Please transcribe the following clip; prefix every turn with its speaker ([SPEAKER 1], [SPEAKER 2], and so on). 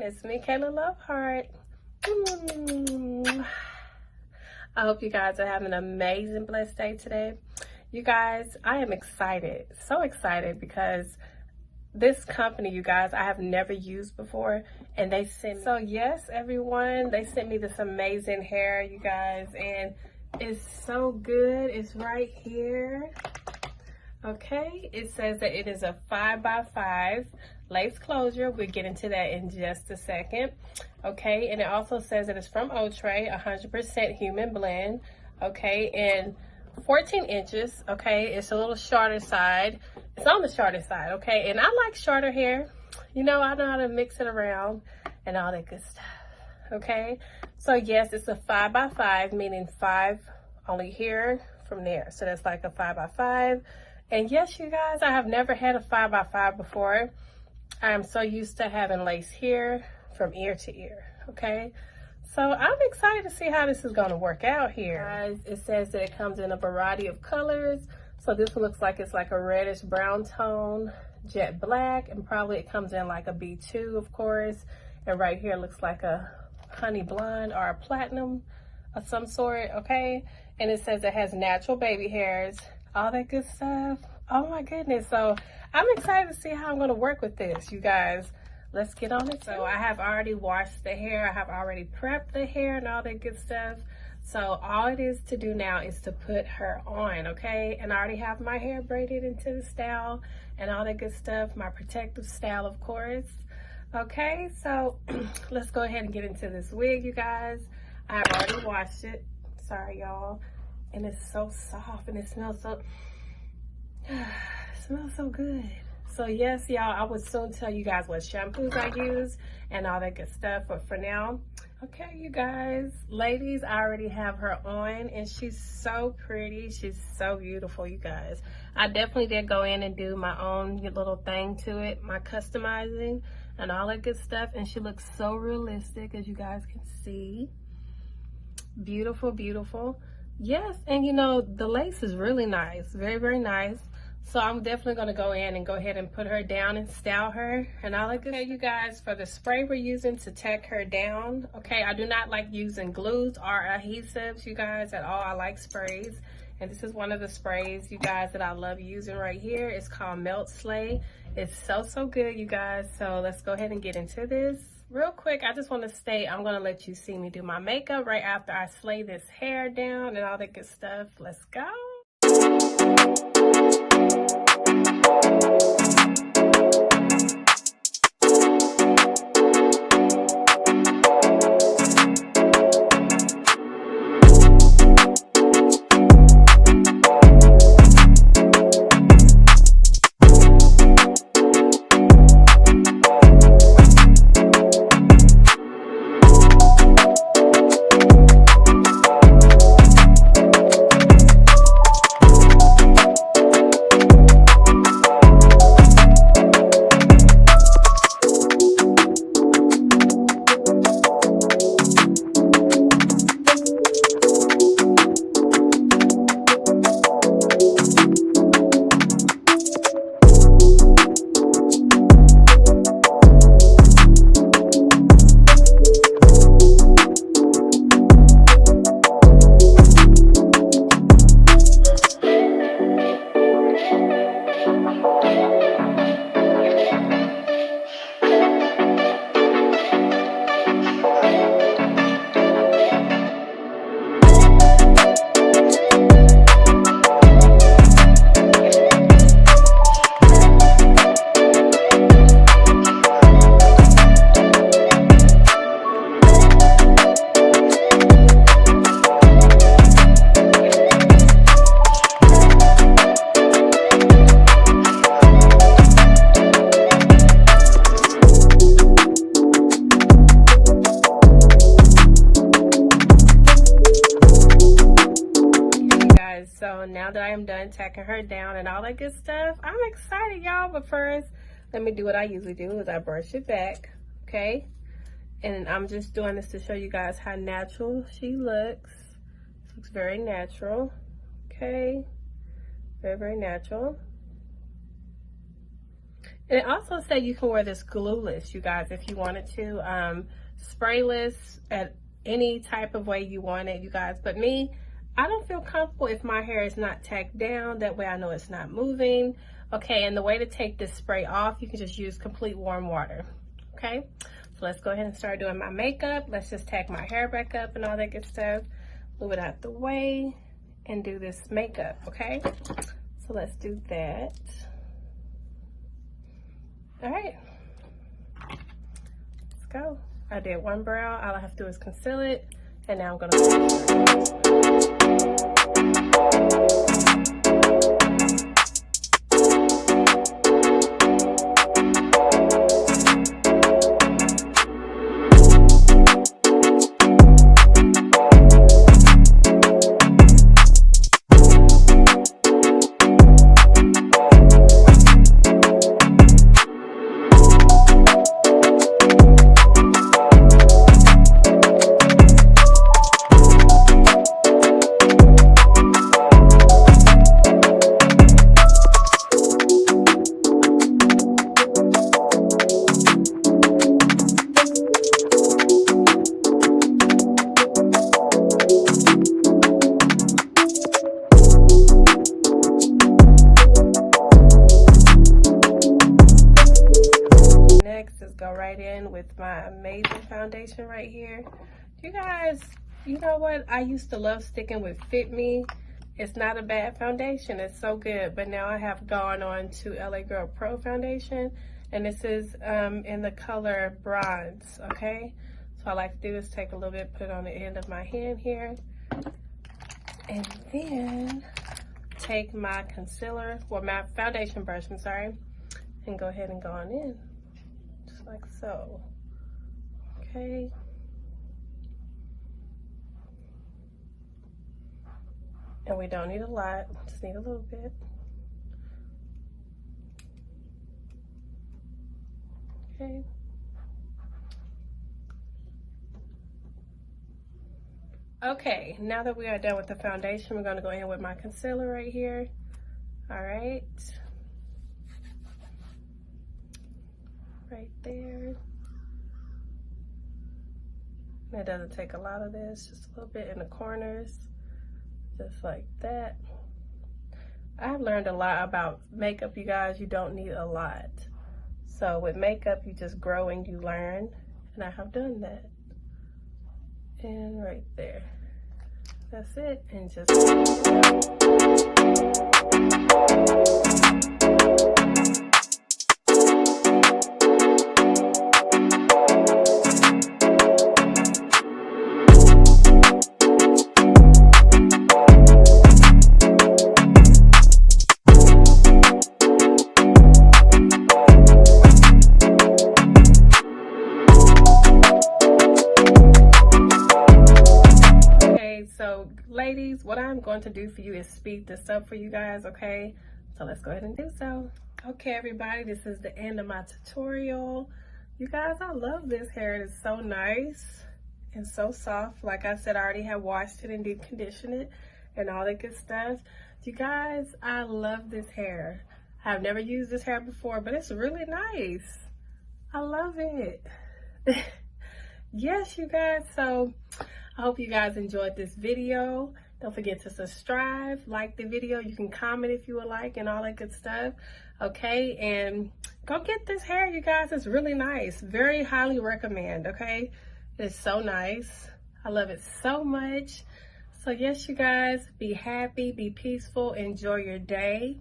[SPEAKER 1] It's me, Kayla Loveheart. I hope you guys are having an amazing, blessed day today. You guys, I am excited, so excited, because this company, you guys, I have never used before, and they sent me. So yes, everyone, they sent me this amazing hair, you guys, and it's so good. It's right here. Okay, it says that it is a 5x5 lace closure. We'll get into that in just a second. Okay, and it also says that it's from Outre, 100% human blend. Okay, and 14 inches. Okay, it's a little shorter side. It's on the shorter side. Okay, and I like shorter hair. You know, I know how to mix it around and all that good stuff. Okay, so yes, it's a 5x5, meaning 5 only here from there. So that's like a 5x5. And yes, you guys, I have never had a 5x5 before. I am so used to having lace here from ear to ear, okay? So I'm excited to see how this is gonna work out here. Guys, it says that it comes in a variety of colors. So this one looks like it's like a reddish brown tone, jet black, and probably it comes in like a B2, of course. And right here looks like a honey blonde or a platinum of some sort, okay? And it says it has natural baby hairs, all that good stuff. Oh my goodness. So I'm excited to see how I'm going to work with this, you guys. Let's get on it. So I have already washed the hair. I have already prepped the hair and all that good stuff. So all it is to do now is to put her on, okay? And I already have my hair braided into the style and all that good stuff. My protective style, of course. Okay, so let's go ahead and get into this wig, you guys. I have already washed it. Sorry, y'all. And it's so soft and it smells so good. So yes, y'all, I will soon tell you guys what shampoos I use and all that good stuff. But for now, okay, you guys, ladies, I already have her on and she's so pretty. She's so beautiful, you guys. I definitely did go in and do my own little thing to it, my customizing and all that good stuff. And she looks so realistic, as you guys can see. Beautiful, beautiful. Yes, and you know, the lace is really nice, very, very nice. So I'm definitely going to go in and go ahead and put her down and style her and all that good. Okay, you guys, for the spray we're using to tack her down, okay, I do not like using glues or adhesives, you guys, at all. I like sprays. And this is one of the sprays, you guys, that I love using right here. It's called Melt Slay. It's so, so good, you guys. So let's go ahead and get into this. Real quick, I just want to state, I'm going to let you see me do my makeup right after I slay this hair down and all that good stuff. Let's go. So now that I am done tacking her down and all that good stuff, I'm excited, y'all. But first, let me do what I usually do, is I brush it back, okay? And I'm just doing this to show you guys how natural she looks. She looks very natural, okay? Very, very natural. And it also said you can wear this glueless, you guys, if you wanted to. Sprayless at any type of way you want it, you guys. But me, I don't feel comfortable if my hair is not tacked down. That way I know it's not moving. Okay, and the way to take this spray off, you can just use complete warm water. Okay, so let's go ahead and start doing my makeup. Let's just tack my hair back up and all that good stuff. Move it out the way and do this makeup, okay? So let's do that. All right, let's go. I did one brow. All I have to do is conceal it. And now I'm gonna go right in with my amazing foundation right here. You guys, you know what? I used to love sticking with Fit Me. It's not a bad foundation. It's so good. But now I have gone on to LA Girl Pro foundation. And this is in the color bronze, okay? So I like to do is take a little bit, put it on the end of my hand here. And then take my concealer, well, my foundation brush, I'm sorry. And go ahead and go on in. Like so, okay. And we don't need a lot, just need a little bit. Okay. Okay, now that we are done with the foundation, we're gonna go in with my concealer right here. All right. Right there. It doesn't take a lot of this, just a little bit in the corners, just like that. I've learned a lot about makeup, you guys. You don't need a lot. So with makeup, you just grow and you learn, and I have done that. And right there. That's it, and just so ladies, what I'm going to do for you is speed this up for you guys, okay? So let's go ahead and do so. Okay, everybody, this is the end of my tutorial. You guys, I love this hair. It is so nice and so soft. Like I said, I already have washed it and deep conditioned it and all that good stuff. You guys, I love this hair. I've never used this hair before, but it's really nice. I love it. Yes, you guys, so I hope you guys enjoyed this video. Don't forget to subscribe, like the video. You can comment if you would like and all that good stuff. Okay, and go get this hair, you guys. It's really nice. Very highly recommend, okay? It's so nice. I love it so much. So yes, you guys, be happy, be peaceful, enjoy your day.